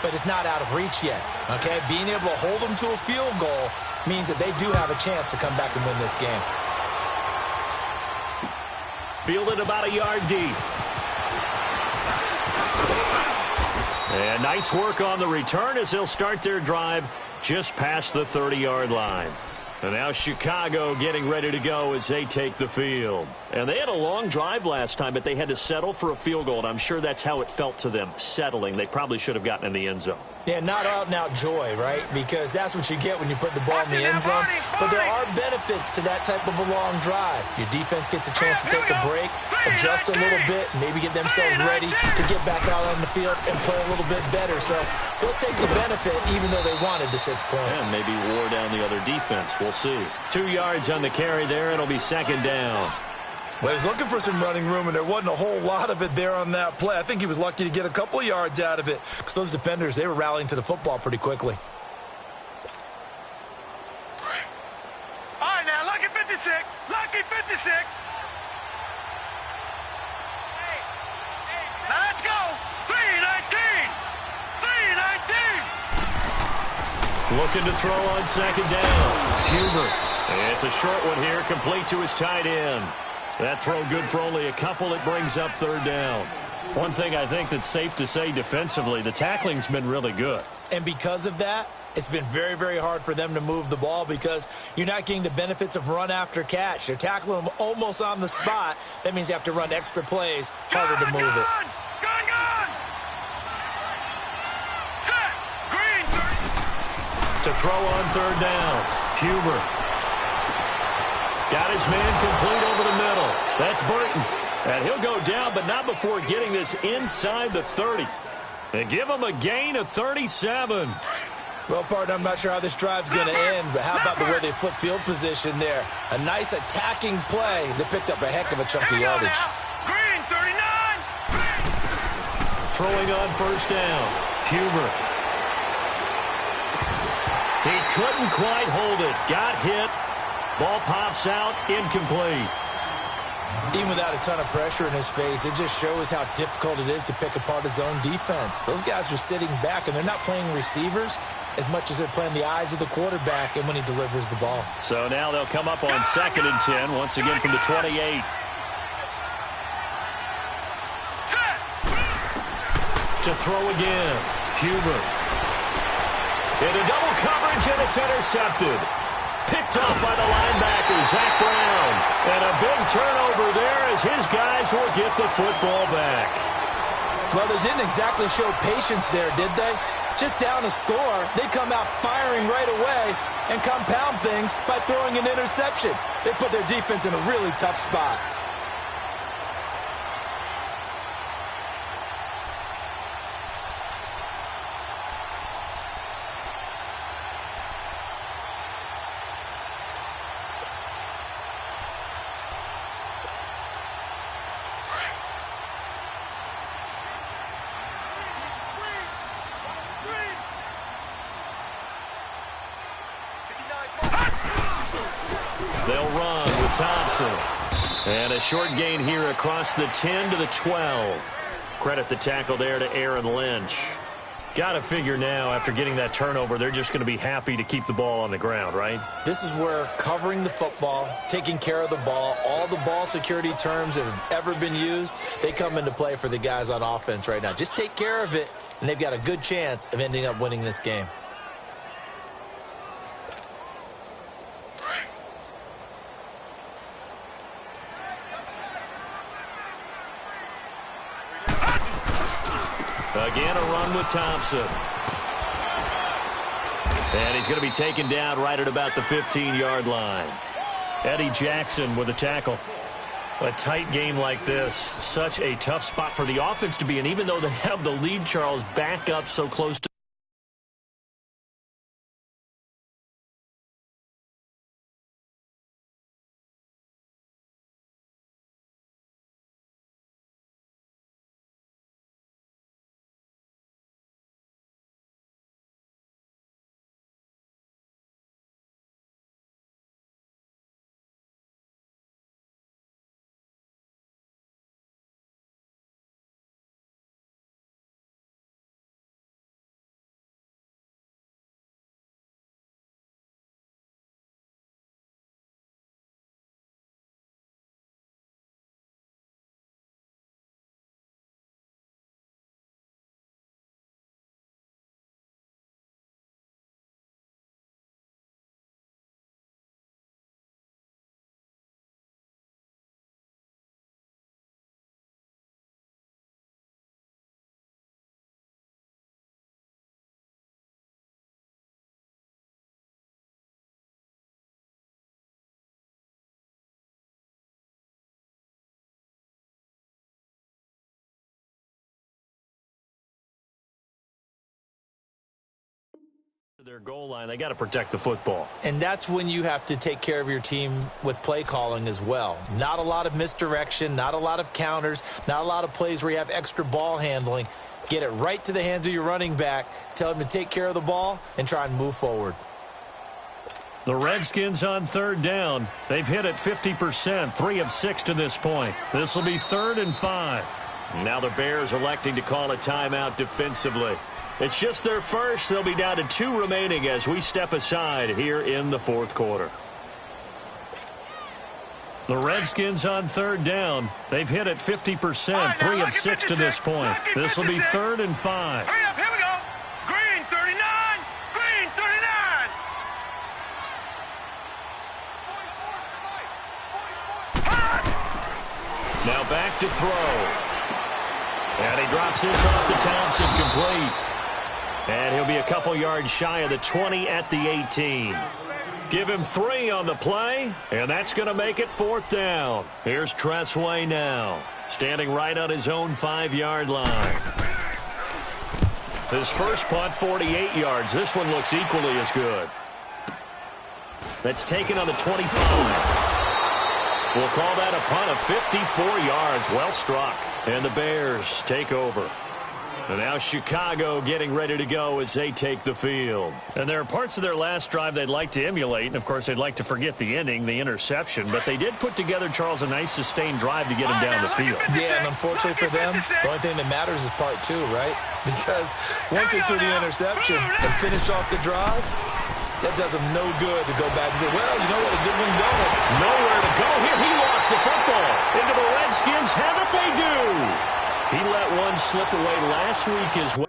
but it's not out of reach yet, okay? Being able to hold them to a field goal means that they do have a chance to come back and win this game. Fielded about a yard deep. And nice work on the return as they'll start their drive just past the 30-yard line. And now Chicago getting ready to go as they take the field. And they had a long drive last time, but they had to settle for a field goal, and I'm sure that's how it felt to them, settling. They probably should have gotten in the end zone. Yeah, not out-and-out joy, right? Because that's what you get when you put the ball in the end zone. But there are benefits to that type of a long drive. Your defense gets a chance to take a break, adjust a little bit, maybe get themselves ready to get back out on the field and play a little bit better. So they'll take the benefit even though they wanted the 6 points. And maybe wore down the other defense. We'll see. 2 yards on the carry there. It'll be 2nd down. Well, he's looking for some running room, and there wasn't a whole lot of it there on that play. I think he was lucky to get a couple of yards out of it because those defenders, they were rallying to the football pretty quickly. 6. Now let's go. 3-19. 3-19. Looking to throw on second down. Huber. It's a short one here, complete to his tight end. That throw good for only a couple. It brings up third down. One thing I think that's safe to say defensively, the tackling's been really good. And because of that, it's been very, very hard for them to move the ball because you're not getting the benefits of run after catch. They're tackling them almost on the spot. That means you have to run extra plays, harder to move it. Gun. Set. Green. To throw on third down. Huber. Got his man complete over the middle. That's Burton. And he'll go down, but not before getting this inside the 30. They give him a gain of 37. Well, partner, I'm not sure how this drive's going to end, but how about the way they flip field position there? A nice attacking play that picked up a heck of a chunk of yardage. Green, 39. Throwing on first down. Huber. He couldn't quite hold it. Got hit. Ball pops out. Incomplete. Even without a ton of pressure in his face, it just shows how difficult it is to pick apart his own defense. Those guys are sitting back, and they're not playing receivers as much as they're playing the eyes of the quarterback and when he delivers the ball. So now they'll come up on 2nd and 10, once again from the 28. To throw again. Huber. Into double coverage, and it's intercepted. Picked off by the linebacker, Zach Brown. And a big turnover there as his guys will get the football back. Well, they didn't exactly show patience there, did they? Just down a score, they come out firing right away and compound things by throwing an interception. They put their defense in a really tough spot. They'll run with Thompson. And a short gain here across the 10 to the 12. Credit the tackle there to Aaron Lynch. Got to figure now, after getting that turnover, they're just going to be happy to keep the ball on the ground, right? This is where covering the football, taking care of the ball, all the ball security terms that have ever been used, they come into play for the guys on offense right now. Just take care of it, and they've got a good chance of ending up winning this game. Again, a run with Thompson. And he's going to be taken down right at about the 15-yard line. Eddie Jackson with a tackle. A tight game like this, such a tough spot for the offense to be in, even though they have the lead, Charles, back up so close to their goal line. They got to protect the football. And that's when you have to take care of your team with play calling as well. Not a lot of misdirection, not a lot of counters, not a lot of plays where you have extra ball handling. Get it right to the hands of your running back. Tell him to take care of the ball and try and move forward. The Redskins on third down. They've hit it 50%, 3 of 6 to this point. This will be 3rd and 5. Now the Bears electing to call a timeout defensively. It's just their first. They'll be down to 2 remaining as we step aside here in the 4th quarter. The Redskins on third down. They've hit it 50%, 3 of 6 to this point. This will be 3rd and 5. Hurry up, here we go. Green 39. Green 39. Now back to throw. And he drops this off to Thompson, complete. And he'll be a couple yards shy of the 20 at the 18. Give him 3 on the play, and that's going to make it 4th down. Here's Tressway now, standing right on his own 5-yard line. His first punt, 48 yards. This one looks equally as good. That's taken on the 25. We'll call that a punt of 54 yards. Well struck. And the Bears take over. And now Chicago getting ready to go as they take the field. And there are parts of their last drive they'd like to emulate. And, of course, they'd like to forget the ending, the interception. But they did put together, Charles, a nice sustained drive to get him down the field. Yeah, and unfortunately for them, the only thing that matters is part 2, right? Because once they threw the interception and finished off the drive, that does them no good to go back and say, well, you know what, a good one going. Nowhere to go here. He lost the football. Into the Redskins. Have it they do. He let one slip away last week as well.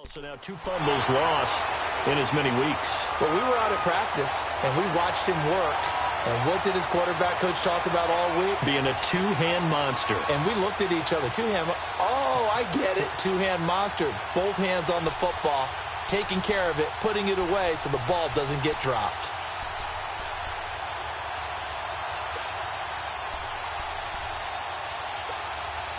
So now 2 fumbles lost in as many weeks. Well, we were out at practice, and we watched him work. And what did his quarterback coach talk about all week? Being a 2-hand monster. And we looked at each other. 2-hand. Oh, I get it. 2-hand monster. Both hands on the football, taking care of it, putting it away so the ball doesn't get dropped.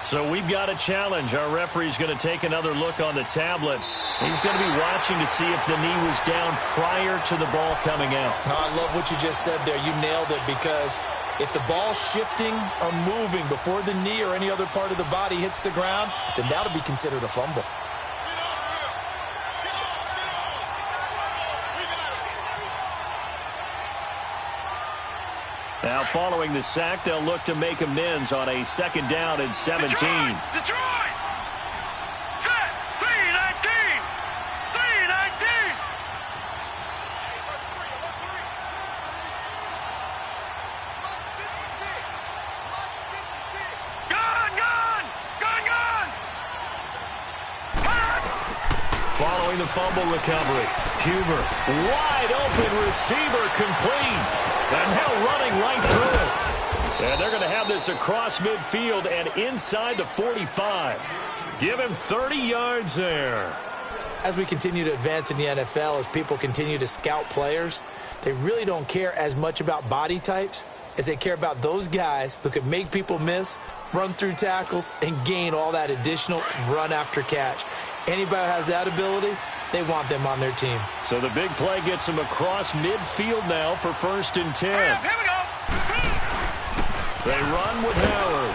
So we've got a challenge. Our referee's going to take another look on the tablet. He's going to be watching to see if the knee was down prior to the ball coming out. I love what you just said there. You nailed it, because if the ball's shifting or moving before the knee or any other part of the body hits the ground, then that'll be considered a fumble. Now, following the sack, they'll look to make amends on a 2nd down and 17. Detroit! Set! 3-19! 3-19! Gone! Gone! Gone! Gone! Following the fumble recovery, Huber, wide open receiver, complete. And now running right through it. And they're going to have this across midfield and inside the 45. Give him 30 yards there. As we continue to advance in the NFL, as people continue to scout players, they really don't care as much about body types as they care about those guys who can make people miss, run through tackles, and gain all that additional run after catch. Anybody who has that ability, they want them on their team. So the big play gets him across midfield now for 1st and 10. Here we go. They run with Howard.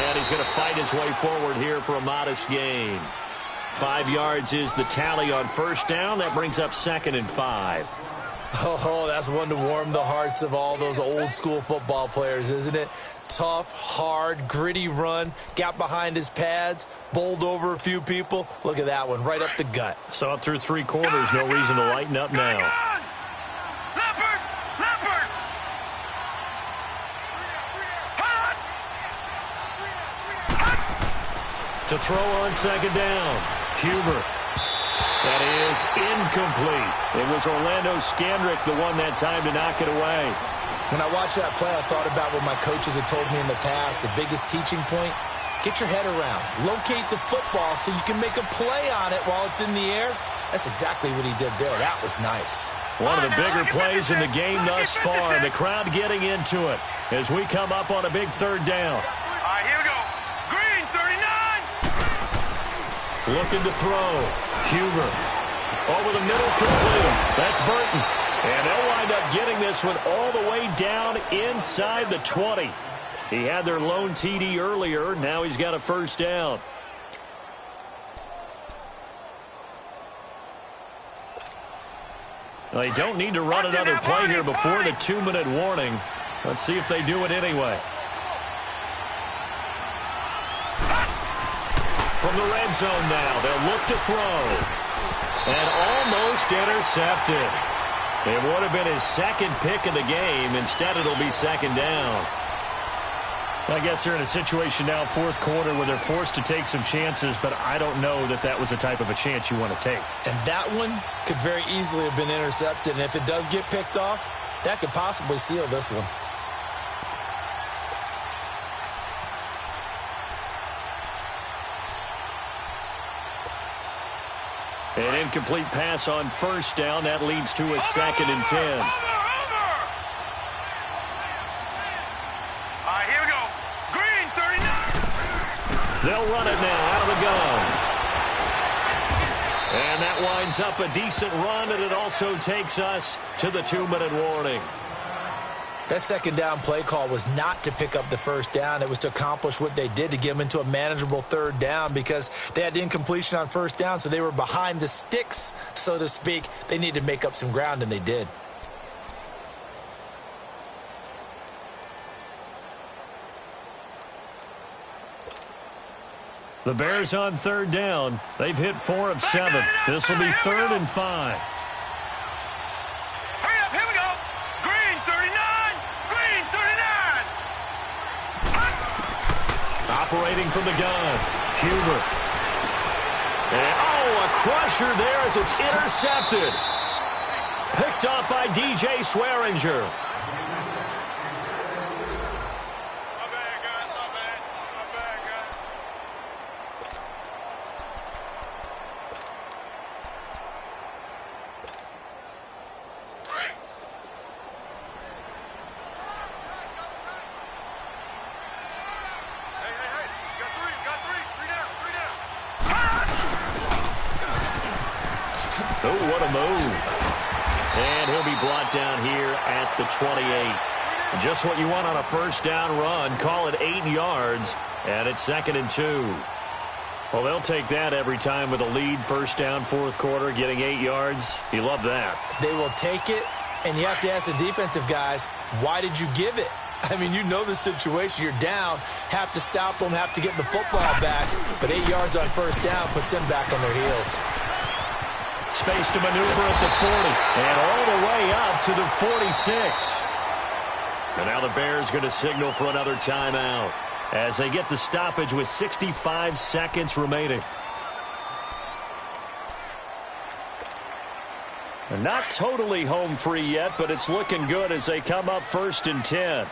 And he's going to fight his way forward here for a modest gain. 5 yards is the tally on 1st down. That brings up 2nd and 5. Oh, that's one to warm the hearts of all those old school football players, isn't it? Tough, hard, gritty run, got behind his pads, bowled over a few people. Look at that one, right up the gut. Saw it through 3 quarters, no reason to lighten up now. Leopard! Leopard! To throw on 2nd down, Huber. That is incomplete. It was Orlando Scandrick the one that time to knock it away. When I watched that play, I thought about what my coaches had told me in the past. The biggest teaching point, get your head around. Locate the football so you can make a play on it while it's in the air. That's exactly what he did there. That was nice. One of the bigger plays in the game thus far. The crowd getting into it as we come up on a big 3rd down. All right, here we go. Green 39. Looking to throw. Huber. Over the middle, complete. That's Burton. And they'll wind up getting this one all the way down inside the 20. He had their lone TD earlier. Now he's got a first down. Well, they don't need to run another play here before the 2-minute warning. Let's see if they do it anyway. From the red zone now, they'll look to throw. And almost intercepted. It would have been his second pick of the game. Instead, it'll be second down. I guess they're in a situation now, fourth quarter, where they're forced to take some chances, but I don't know that that was the type of a chance you want to take. And that one could very easily have been intercepted. And if it does get picked off, that could possibly seal this one. An incomplete pass on first down. That leads to a 2nd and 10. All right, here we go. Green, 39. They'll run it now out of the gun. And that winds up a decent run, and it also takes us to the 2-minute warning. That second down play call was not to pick up the first down. It was to accomplish what they did, to get them into a manageable third down, because they had incompletion on first down, so they were behind the sticks, so to speak. They needed to make up some ground, and they did. The Bears on third down. They've hit 4 of 7. This will be 3rd and 5. Hurry up, here we go. Green, 39. Green, 39. Operating from the gun. Huber. And, a crusher there as it's intercepted. Picked up by DJ Swearinger. Oh, what a move. And he'll be brought down here at the 28. Just what you want on a first down run. Call it 8 yards, and it's 2nd and 2. Well, they'll take that every time with a lead. First down, fourth quarter, getting 8 yards. You love that. They will take it, and you have to ask the defensive guys, why did you give it? I mean, you know the situation. You're down, have to stop them, have to get the football back. But 8 yards on first down puts them back on their heels. Space to maneuver at the 40. And all the way up to the 46. And now the Bears going to signal for another timeout as they get the stoppage with 65 seconds remaining. They're not totally home free yet, but it's looking good as they come up 1st and 10.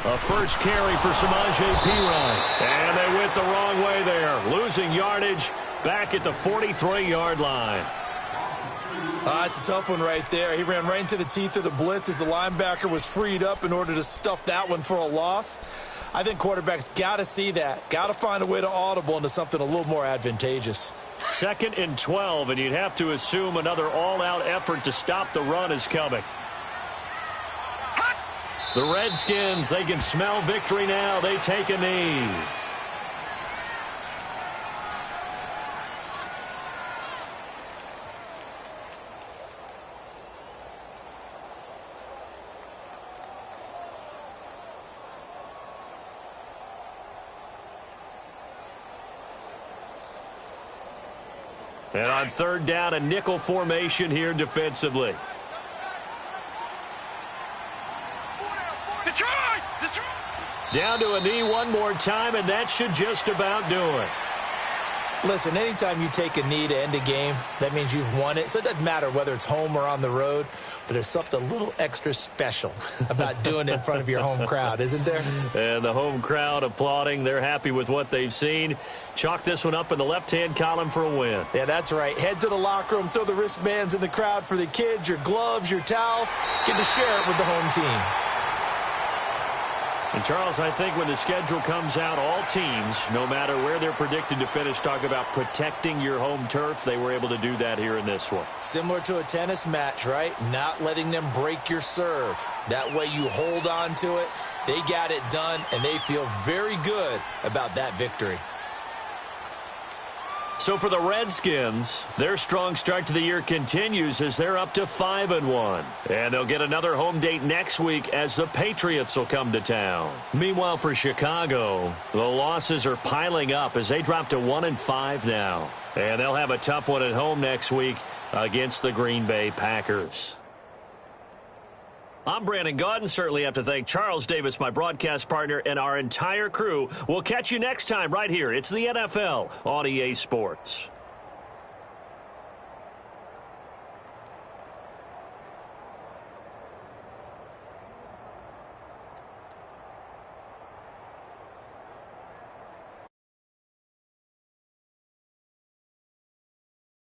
A first carry for Samaje Perine. And they went the wrong way there. Losing yardage back at the 43-yard line. It's a tough one right there. He ran right into the teeth of the blitz as the linebacker was freed up in order to stuff that one for a loss. I think quarterbacks got to see that. Got to find a way to audible into something a little more advantageous. 2nd and 12, and you'd have to assume another all-out effort to stop the run is coming. The Redskins, they can smell victory now. They take a knee. And on 3rd down, a nickel formation here defensively. Down to a knee one more time, and that should just about do it. Listen, anytime you take a knee to end a game, that means you've won it. So it doesn't matter whether it's home or on the road, but there's something a little extra special about doing it in front of your home crowd, isn't there? And the home crowd applauding. They're happy with what they've seen. Chalk this one up in the left-hand column for a win. Yeah, that's right. Head to the locker room, throw the wristbands in the crowd for the kids, your gloves, your towels. Get to share it with the home team. And, Charles, I think when the schedule comes out, all teams, no matter where they're predicted to finish, talk about protecting your home turf. They were able to do that here in this one. Similar to a tennis match, right? Not letting them break your serve. That way you hold on to it. They got it done, and they feel very good about that victory. So for the Redskins, their strong start to the year continues as they're up to 5-1. And they'll get another home date next week as the Patriots will come to town. Meanwhile, for Chicago, the losses are piling up as they drop to 1-5 now. And they'll have a tough one at home next week against the Green Bay Packers. I'm Brandon Gaudin. Certainly have to thank Charles Davis, my broadcast partner, and our entire crew. We'll catch you next time right here. It's the NFL on EA Sports.